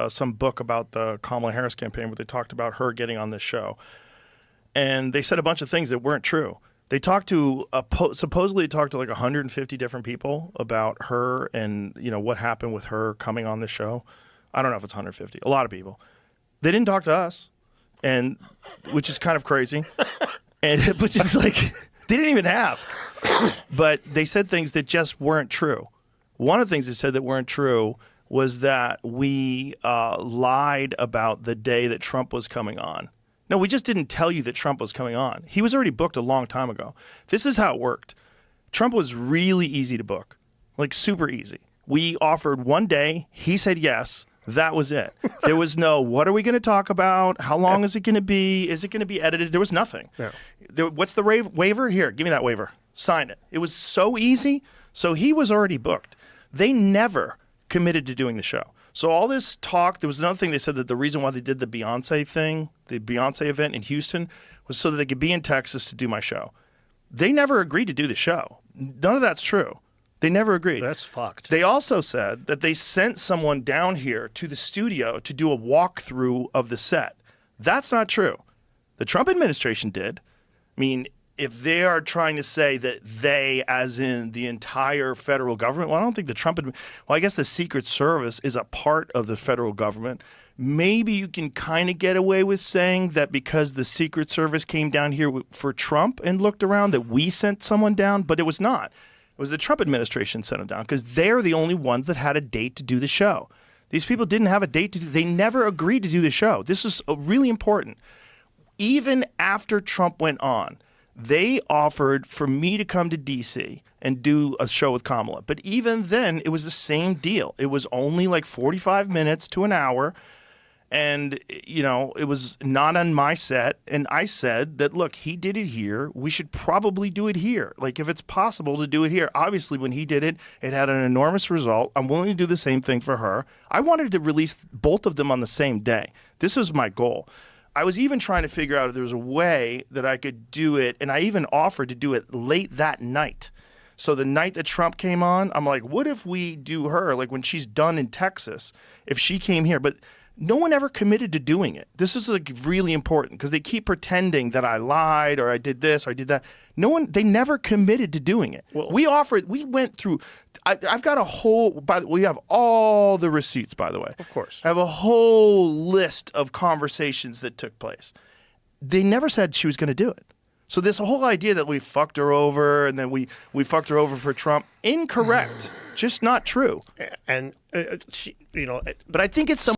some book about the Kamala Harris campaign where they talked about her getting on this show. And they said a bunch of things that weren't true. They talked to, supposedly talked to like 150 different people about her and, you know, what happened with her coming on the show. I don't know if it's 150, a lot of people. They didn't talk to us, and which is kind of crazy. And which is like, they didn't even ask. But they said things that just weren't true. One of the things they said that weren't true was that we lied about the day that Trump was coming on. No, we just didn't tell you that Trump was coming on. He was already booked a long time ago. This is how it worked. Trump was really easy to book, like super easy. We offered one day. He said yes. That was it. There was no, what are we going to talk about? How long is it going to be? Is it going to be edited? There was nothing. Yeah. What's the waiver? Here, give me that waiver. Sign it. It was so easy. So he was already booked. They never committed to doing the show. So all this talk, there was another thing they said that the reason why they did the Beyonce thing, the Beyonce event in Houston, was so that they could be in Texas to do my show. They never agreed to do the show. None of that's true. They never agreed. That's fucked. They also said that they sent someone down here to the studio to do a walkthrough of the set. That's not true. The Trump administration did. I mean, if they are trying to say that they, as in the entire federal government, well, I don't think the Trump, well, I guess the Secret Service is a part of the federal government. Maybe you can kind of get away with saying that because the Secret Service came down here for Trump and looked around that we sent someone down, but it was not. It was the Trump administration sent them down because they're the only ones that had a date to do the show. These people didn't have a date to do, they never agreed to do the show. This is really important. Even after Trump went on, they offered for me to come to D.C. and do a show with Kamala. But even then, it was the same deal. It was only like 45 minutes to an hour. And, you know, it was not on my set. And I said that, look, he did it here. We should probably do it here. Like, if it's possible to do it here. Obviously, when he did it, it had an enormous result. I'm willing to do the same thing for her. I wanted to release both of them on the same day. This was my goal. I was even trying to figure out if there was a way that I could do it, and I even offered to do it late that night. So the night that Trump came on, I'm like, what if we do her, like when she's done in Texas, if she came here? But no one ever committed to doing it. This is like really important because they keep pretending that I lied or I did this or I did that. No one, they never committed to doing it. Well, we went through, I've got a whole, we have all the receipts, by the way. Of course. I have a whole list of conversations that took place. They never said she was going to do it. So this whole idea that we fucked her over and then we fucked her over for Trump, incorrect. Just not true. And, she, you know. But I think it's some